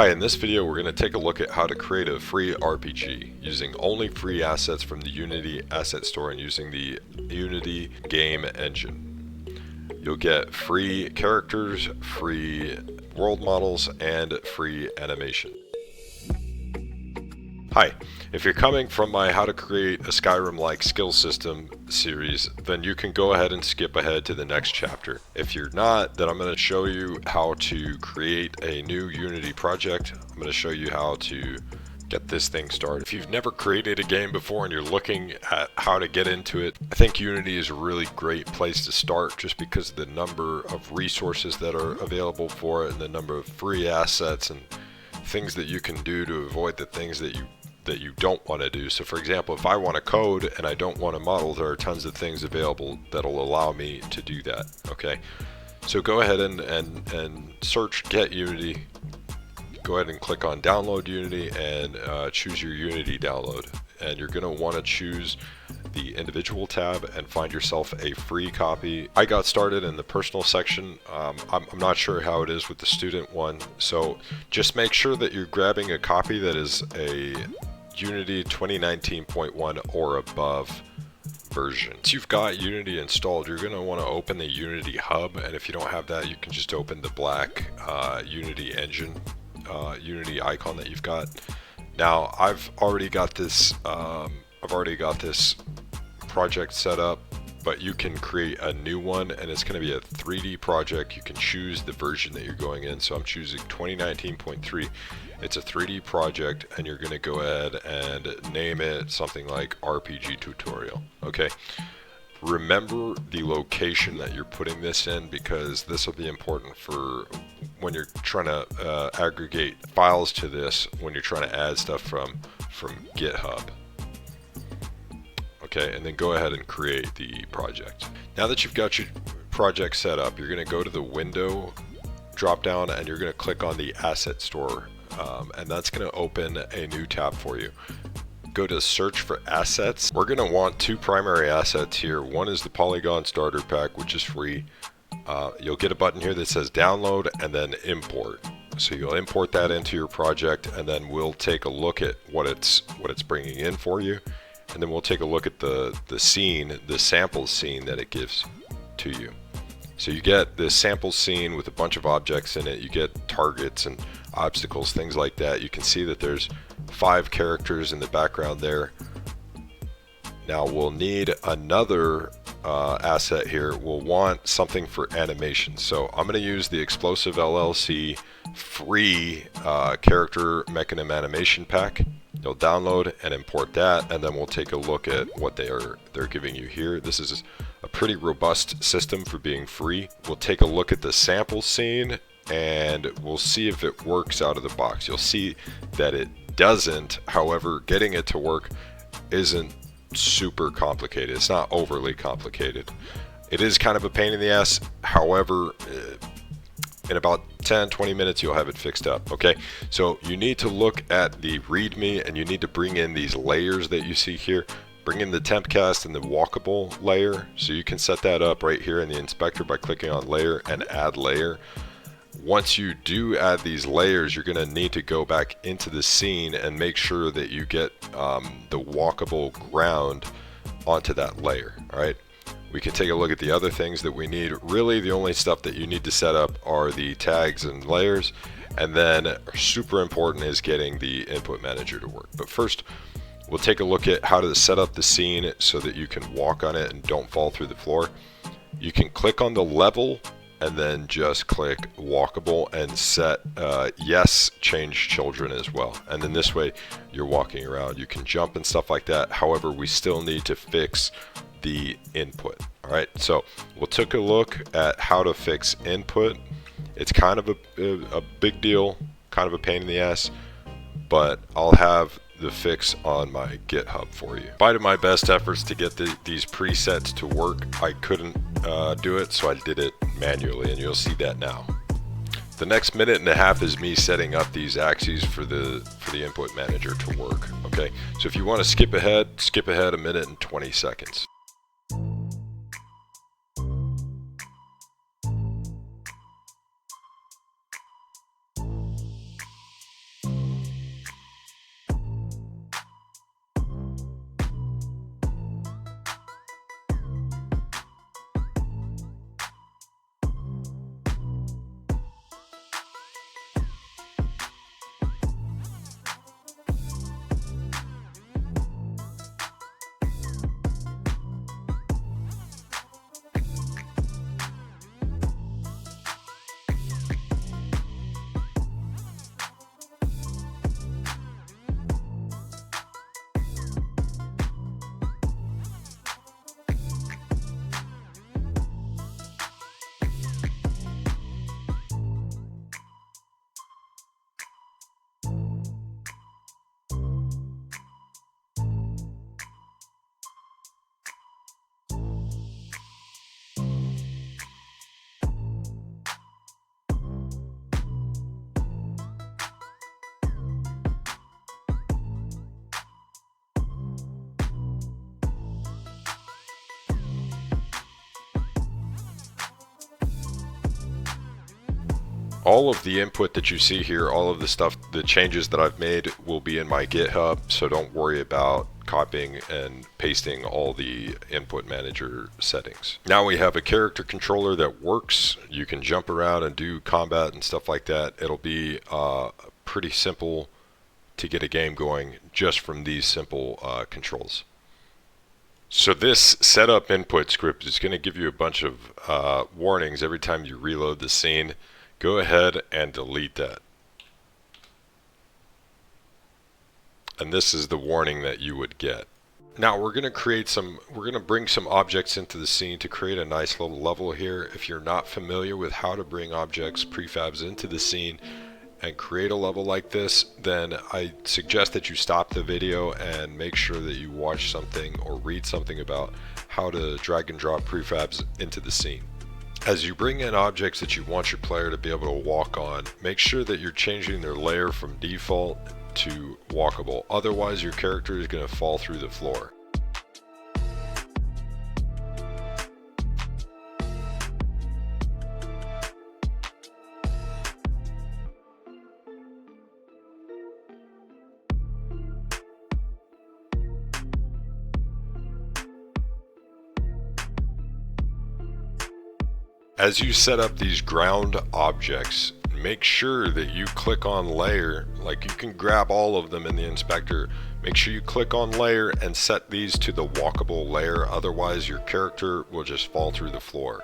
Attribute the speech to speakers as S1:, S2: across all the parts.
S1: Hi, in this video we're going to take a look at how to create a free RPG using only free assets from the Unity asset store and using the Unity game engine. You'll get free characters, free world models, and free animation. Hi, if you're coming from my How to Create a Skyrim-like skill system series, then you can go ahead and skip ahead to the next chapter. If you're not, then I'm going to show you how to create a new Unity project. I'm going to show you how to get this thing started. If you've never created a game before and you're looking at how to get into it, I think Unity is a really great place to start just because of the number of resources that are available for it and the number of free assets and things that you can do to avoid the things that you don't want to do. So for example, if I want to code and I don't want to model, there are tons of things available that'll allow me to do that. Okay, so go ahead and search Get Unity. Go ahead and click on Download Unity and choose your Unity download. And you're going to want to choose the individual tab and find yourself a free copy. I got started in the personal section. I'm not sure how it is with the student one, so just make sure that you're grabbing a copy that is a Unity 2019.1 or above version. Once you've got Unity installed, you're going to want to open the Unity hub, and if you don't have that, you can just open the black Unity engine Unity icon that you've got. Now I've already got this project set up, but you can create a new one, and it's going to be a 3D project. You can choose the version that you're going in, so I'm choosing 2019.3. It's a 3D project, and you're going to go ahead and name it something like RPG tutorial. Okay, remember the location that you're putting this in, because this will be important for when you're trying to aggregate files to this, when you're trying to add stuff from GitHub. Okay, and then go ahead and create the project. Now that you've got your project set up, you're going to go to the window drop down and you're going to click on the asset store, and that's going to open a new tab for you. Go to search for assets. We're going to want two primary assets here. One is the Polygon starter pack, which is free. You'll get a button here that says download and then import. So you'll import that into your project, and then we'll take a look at what it's bringing in for you. And then we'll take a look at the scene, the sample scene that it gives to you. So you get this sample scene with a bunch of objects in it. You get targets and obstacles, things like that. You can see that there's 5 characters in the background there. Now we'll need another asset here. We'll want something for animation. So I'm going to use the Explosive LLC free character Mecanim animation pack. You'll download and import that, and then we'll take a look at what they're giving you here. This is a pretty robust system for being free. We'll take a look at the sample scene and we'll see if it works out of the box. You'll see that it doesn't. However, getting it to work isn't super complicated. It's not overly complicated. It is kind of a pain in the ass. However, in about 10-20 minutes you'll have it fixed up. Okay, so you need to look at the readme and you need to bring in these layers that you see here. Bring in the temp cast and the walkable layer, so you can set that up right here in the inspector by clicking on layer and add layer. Once you do add these layers, you're going to need to go back into the scene and make sure that you get the walkable ground onto that layer. All right, we can take a look at the other things that we need. Really, the only stuff that you need to set up are the tags and layers, and then super important is getting the input manager to work. But first, we'll take a look at how to set up the scene so that you can walk on it and don't fall through the floor. You can click on the level and then just click walkable and set yes, change children as well. And then this way you're walking around. You can jump and stuff like that. However, we still need to fix the input. All right, so we'll take a look at how to fix input. It's kind of a big deal, kind of a pain in the ass, but I'll have the fix on my GitHub for you. In spite of my best efforts to get these presets to work, I couldn't do it, so I did it manually, and you'll see that now. The next minute and a half is me setting up these axes for the input manager to work. Okay, so if you want to skip ahead a minute and 20 seconds. All of the input that you see here, all of the stuff, the changes that I've made will be in my GitHub, so don't worry about copying and pasting all the input manager settings. Now we have a character controller that works. You can jump around and do combat and stuff like that. It'll be pretty simple to get a game going just from these simple controls. So this setup input script is going to give you a bunch of warnings every time you reload the scene. Go ahead and delete that. And this is the warning that you would get. Now we're going to bring some objects into the scene to create a nice little level here. If you're not familiar with how to bring objects, prefabs into the scene and create a level like this, then I suggest that you stop the video and make sure that you watch something or read something about how to drag and drop prefabs into the scene. As you bring in objects that you want your player to be able to walk on, make sure that you're changing their layer from default to walkable. Otherwise, your character is going to fall through the floor. As you set up these ground objects, make sure that you click on layer. Like, you can grab all of them in the inspector. Make sure you click on layer and set these to the walkable layer, otherwise your character will just fall through the floor.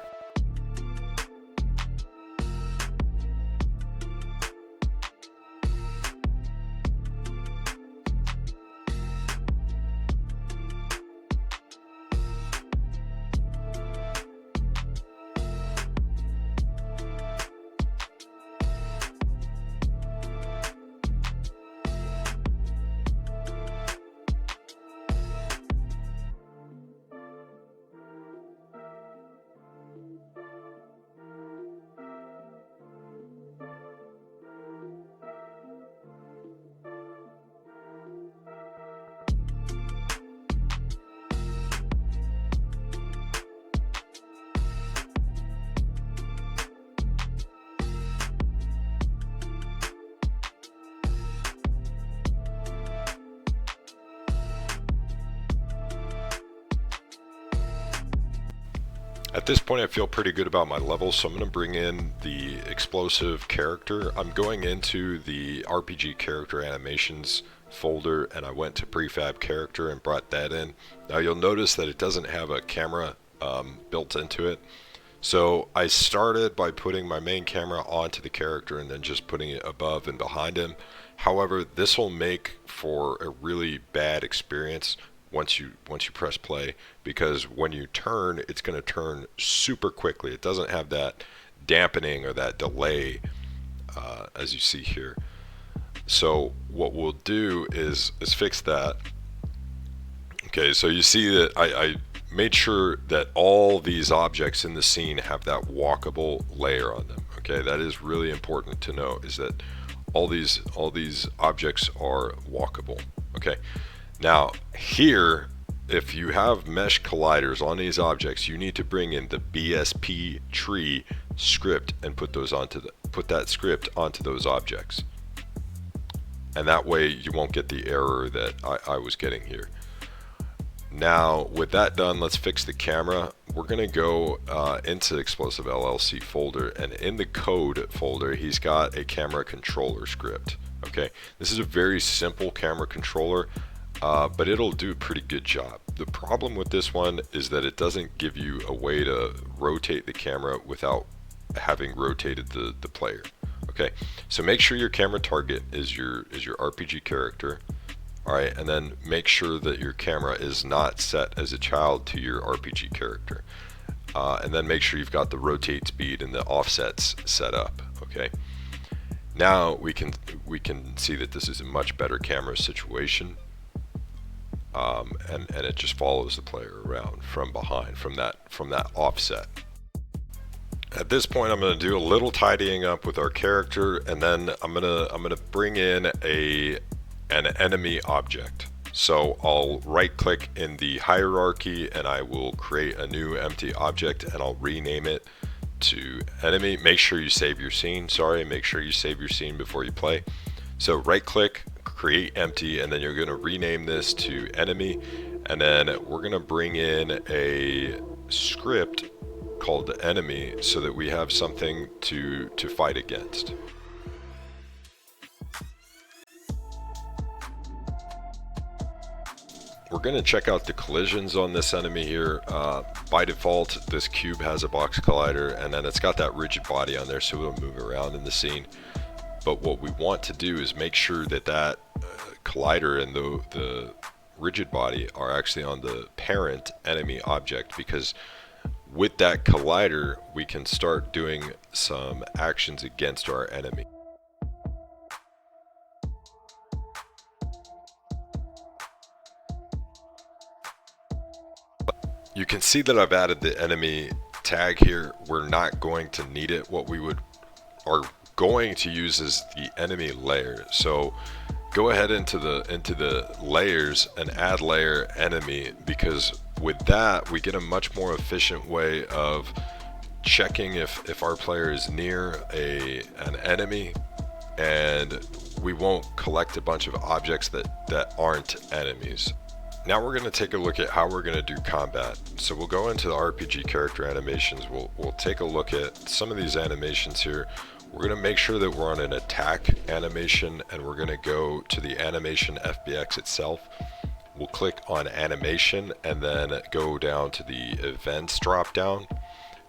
S1: At this point I feel pretty good about my level, so I'm going to bring in the explosive character. I'm going into the RPG character animations folder and I went to prefab character and brought that in. Now you'll notice that it doesn't have a camera built into it. So I started by putting my main camera onto the character and then just putting it above and behind him. However, this will make for a really bad experience once you press play, because when you turn, it's going to turn super quickly. It doesn't have that dampening or that delay as you see here. So what we'll do is fix that. Okay, so you see that I made sure that all these objects in the scene have that walkable layer on them. Okay, that is really important to know, is that all these objects are walkable. Okay. Now here, if you have mesh colliders on these objects, you need to bring in the BSP tree script and put that script onto those objects. And that way you won't get the error that I was getting here. Now with that done, let's fix the camera. We're going to go into Explosive LLC folder, and in the code folder he's got a camera controller script. Okay, this is a very simple camera controller. But it'll do a pretty good job. The problem with this one is that it doesn't give you a way to rotate the camera without having rotated the player. Okay, so make sure your camera target is your RPG character. Alright, and then make sure that your camera is not set as a child to your RPG character. And then make sure you've got the rotate speed and the offsets set up. Okay, now we can see that this is a much better camera situation. And it just follows the player around from behind, from that offset. At this point, I'm going to do a little tidying up with our character, and then I'm gonna bring in an enemy object. So I'll right click in the hierarchy and I will create a new empty object and I'll rename it to enemy. Make sure you save your scene. Make sure you save your scene before you play. So right click, create empty, and then you're going to rename this to enemy, and then we're going to bring in a script called enemy so that we have something to fight against. We're going to check out the collisions on this enemy here. By default, this cube has a box collider, and then it's got that rigid body on there, so it'll move around in the scene. But what we want to do is make sure that that collider and the rigid body are actually on the parent enemy object, because with that collider, we can start doing some actions against our enemy. You can see that I've added the enemy tag here. We're not going to need it. What we are going to use is the enemy layer. So go ahead into the layers and add layer enemy, because with that we get a much more efficient way of checking if our player is near an enemy, and we won't collect a bunch of objects that aren't enemies. Now we're going to take a look at how we're going to do combat. So we'll go into the RPG character animations. We'll take a look at some of these animations here. We're going to make sure that we're on an attack animation, and we're going to go to the animation FBX itself. We'll click on animation and then go down to the events drop down,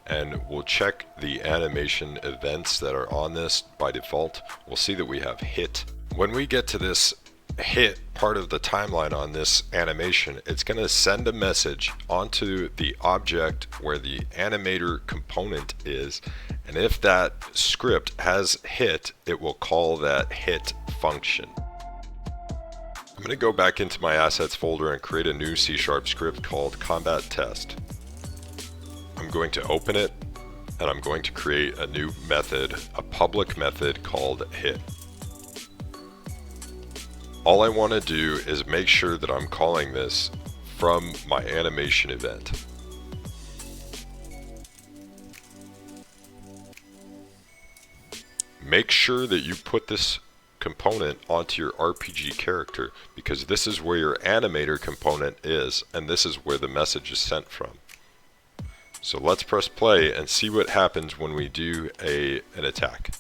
S1: and we'll check the animation events that are on this by default. We'll see that we have hit. When we get to this hit part of the timeline on this animation, it's going to send a message onto the object where the animator component is, and if that script has hit, it will call that hit function. I'm going to go back into my assets folder and create a new C# script called combat test. I'm going to open it, and I'm going to create a new method, a public method called hit. All I want to do is make sure that I'm calling this from my animation event. Make sure that you put this component onto your RPG character, because this is where your animator component is, and this is where the message is sent from. So let's press play and see what happens when we do an attack.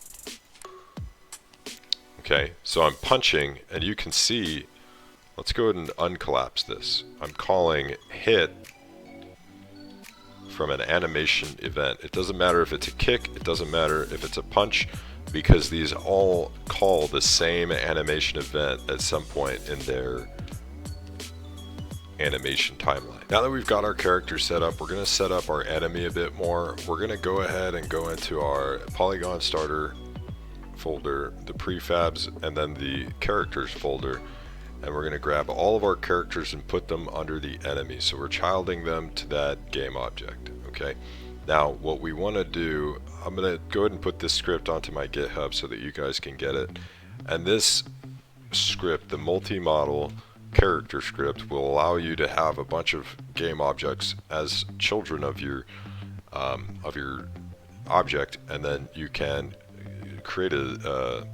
S1: Okay, so I'm punching, and you can see, let's go ahead and uncollapse this. I'm calling hit from an animation event. It doesn't matter if it's a kick, it doesn't matter if it's a punch, because these all call the same animation event at some point in their animation timeline. Now that we've got our character set up, we're going to set up our enemy a bit more. We're going to go ahead and go into our Polygon starter folder, the prefabs, and then the characters folder, and we're going to grab all of our characters and put them under the enemy. So we're childing them to that game object. Okay, now what we want to do, I'm going to go ahead and put this script onto my GitHub so that you guys can get it, and this script, the multi-model character script, will allow you to have a bunch of game objects as children of your object, and then you can create a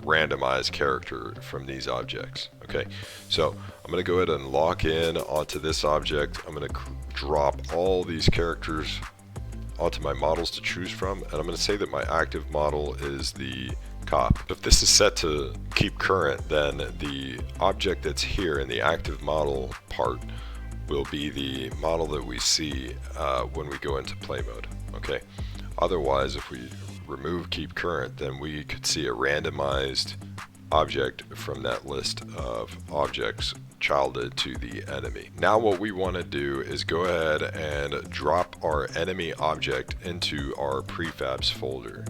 S1: randomized character from these objects. Okay, so I'm going to go ahead and lock in onto this object. I'm going to drop all these characters onto my models to choose from, and I'm going to say that my active model is the cop. If this is set to keep current, then the object that's here in the active model part will be the model that we see when we go into play mode. Okay, otherwise, if we remove keep current, then we could see a randomized object from that list of objects childed to the enemy. Now what we want to do is go ahead and drop our enemy object into our prefabs folder.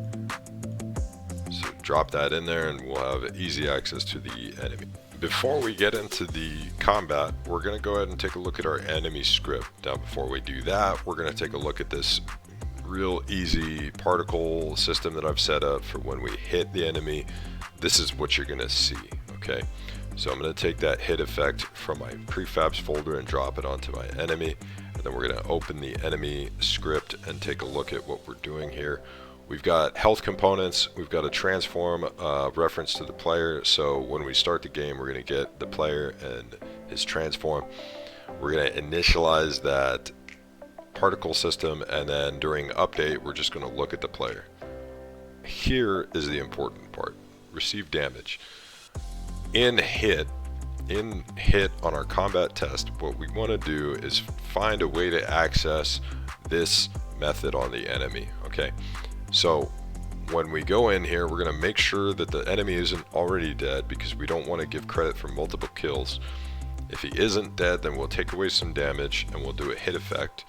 S1: So drop that in there and we'll have easy access to the enemy. Before we get into the combat, we're going to go ahead and take a look at our enemy script. Now before we do that, we're going to take a look at this real easy particle system that I've set up for when we hit the enemy. This is what you're going to see. Okay, so I'm going to take that hit effect from my prefabs folder and drop it onto my enemy, and And then we're going to open the enemy script and take a look at what we're doing here. We've got health components, we've got a transform reference to the player, so when we start the game we're going to get the player and his transform. We're going to initialize that particle system, and then during update we're just going to look at the player. Here is the important part: receive damage. In hit on our combat test, what we want to do is find a way to access this method on the enemy. Okay, so when we go in here, we're going to make sure that the enemy isn't already dead, because we don't want to give credit for multiple kills. If he isn't dead, then we'll take away some damage and we'll do a hit effect.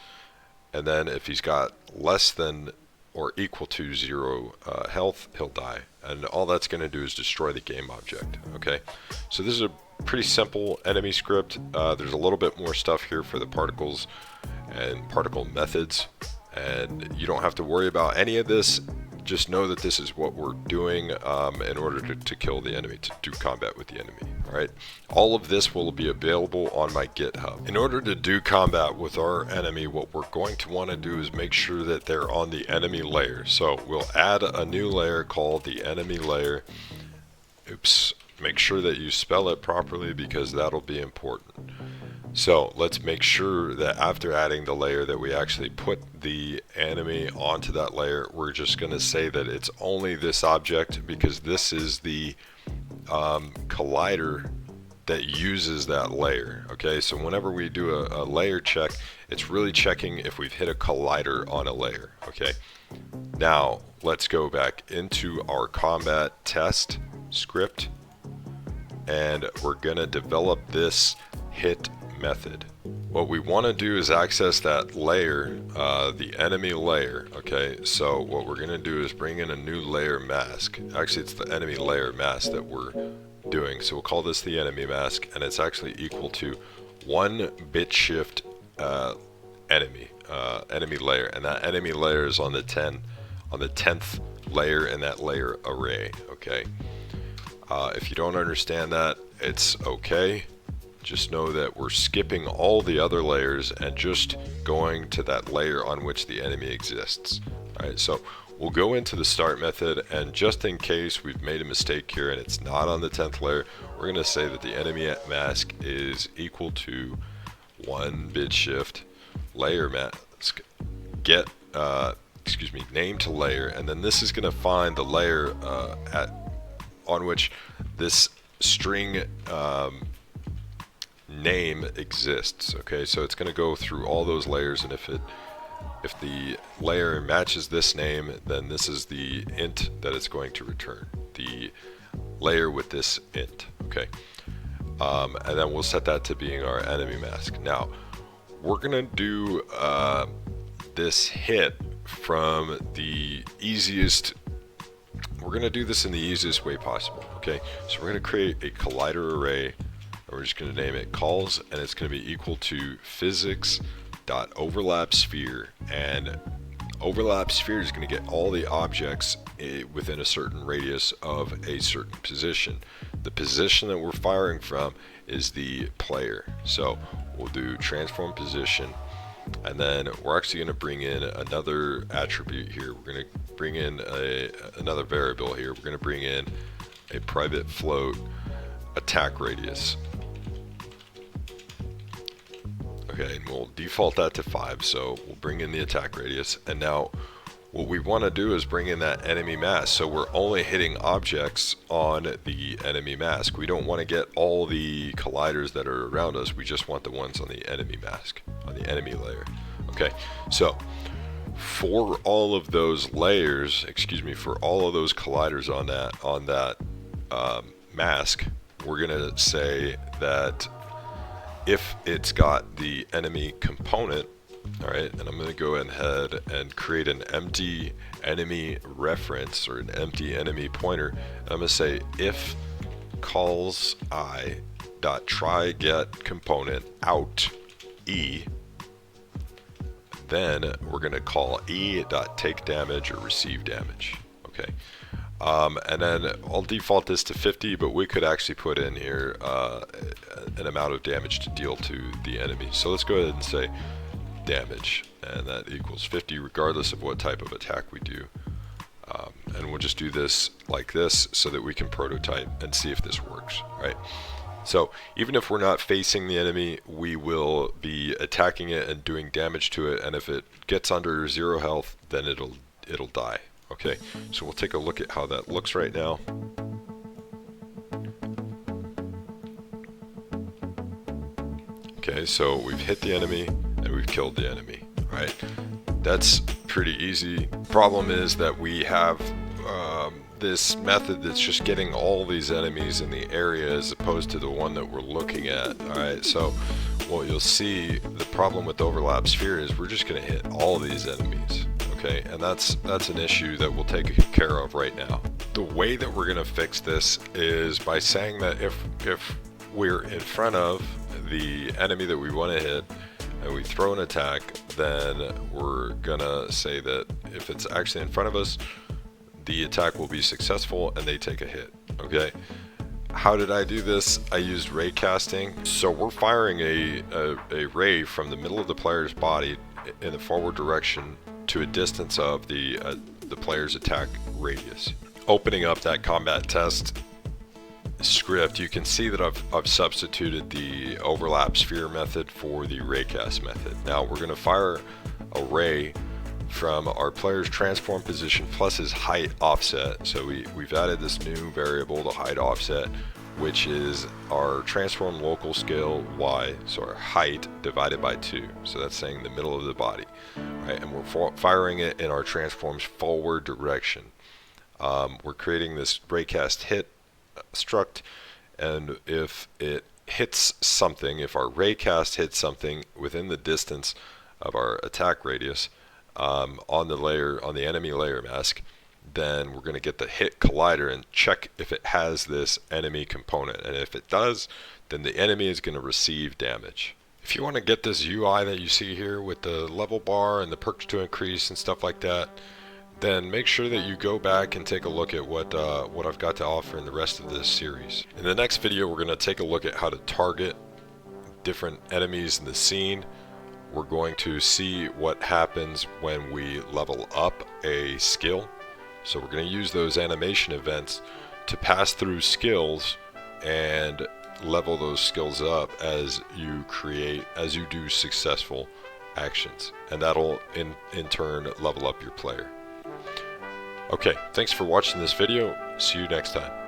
S1: And then if he's got less than or equal to 0 health, he'll die. And all that's going to do is destroy the game object. Okay, so this is a pretty simple enemy script. There's a little bit more stuff here for the particles and particle methods, and you don't have to worry about any of this. Just know that this is what we're doing in order to kill the enemy, to do combat with the enemy. Alright, all of this will be available on my GitHub. In order to do combat with our enemy, what we're going to want to do is make sure that they're on the enemy layer. So we'll add a new layer called the enemy layer. Oops, make sure that you spell it properly, because that'll be important. So let's make sure that after adding the layer that we actually put the enemy onto that layer. We're just going to say that it's only this object, because this is the collider that uses that layer. Okay, so whenever we do a layer check, it's really checking if we've hit a collider on a layer. Okay, now let's go back into our combat test script, and we're going to develop this hit method. What we want to do is access that layer, the enemy layer. Okay, so what we're going to do is bring in a new layer mask. Actually, it's the enemy layer mask that we're doing, so we'll call this the enemy mask, and it's actually equal to 1 bit shift enemy layer, and that enemy layer is on the 10th layer in that layer array. Okay, if you don't understand that, it's okay. Just know that we're skipping all the other layers and just going to that layer on which the enemy exists. Alright, so we'll go into the start method, and just in case we've made a mistake here and it's not on the 10th layer, we're going to say that the enemy mask is equal to 1 bit shift layer mask get name to layer, and then this is going to find the layer on which this string name exists. Okay, so it's going to go through all those layers, and if the layer matches this name, then this is the int that it's going to return, the layer with this int. Okay, and then we'll set that to being our enemy mask. Now we're going to do this hit from the easiest. We're going to do this in the easiest way possible. Okay, so we're going to create a collider array. We're just going to name it calls, and it's going to be equal to physics.overlap sphere, and overlap sphere is going to get all the objects within a certain radius of a certain position. The position that we're firing from is the player, so we'll do transform position, and then we're actually going to bring in another attribute here. We're going to bring in another variable here. We're going to bring in a private float attack radius. Okay, and we'll default that to 5, so we'll bring in the attack radius, and now what we want to do is bring in that enemy mask, so we're only hitting objects on the enemy mask. We don't want to get all the colliders that are around us, we just want the ones on the enemy mask, on the enemy layer. Okay, so for all of those layers, for all of those colliders on that mask, we're going to say that if it's got the enemy component, alright, and I'm going to go ahead and create an empty enemy reference, or an empty enemy pointer, and I'm going to say if calls I dot try get component out e, then we're going to call e dot take damage or receive damage. Okay, and then I'll default this to 50, but we could actually put in here an amount of damage to deal to the enemy. So let's go ahead and say damage, and that equals 50 regardless of what type of attack we do. And we'll just do this like this so that we can prototype and see if this works, right? So even if we're not facing the enemy, we will be attacking it and doing damage to it, and if it gets under 0 health, then it'll die. Okay, so we'll take a look at how that looks right now. Okay, so we've hit the enemy and we've killed the enemy, right? That's pretty easy. Problem is that we have this method that's just getting all these enemies in the area as opposed to the one that we're looking at. Alright, so what you'll see, the problem with the overlap sphere is we're just going to hit all these enemies. Okay, and that's an issue that we'll take care of right now. The way that we're going to fix this is by saying that if we're in front of the enemy that we want to hit and we throw an attack, then we're gonna say that if it's actually in front of us, the attack will be successful and they take a hit. Okay, how did I do this? I used ray casting. So we're firing a ray from the middle of the player's body in the forward direction to a distance of the player's attack radius. Opening up that combat test script, you can see that I've substituted the overlap sphere method for the raycast method. Now we're going to fire a ray from our player's transform position plus his height offset. So we've added this new variable, the height offset, which is our transform local scale y, so our height divided by 2. So that's saying the middle of the body, right? And we're firing it in our transform's forward direction. We're creating this raycast hit struct, and if it hits something, if our raycast hits something within the distance of our attack radius on the enemy layer mask, then we're going to get the hit collider and check if it has this enemy component, and if it does, then the enemy is going to receive damage. If you want to get this UI that you see here with the level bar and the perks to increase and stuff like that, then make sure that you go back and take a look at what I've got to offer in the rest of this series. In the next video, we're going to take a look at how to target different enemies in the scene. We're going to see what happens when we level up a skill. So we're going to use those animation events to pass through skills and level those skills up as you do successful actions, and that'll in turn level up your player. Okay, thanks for watching this video. See you next time.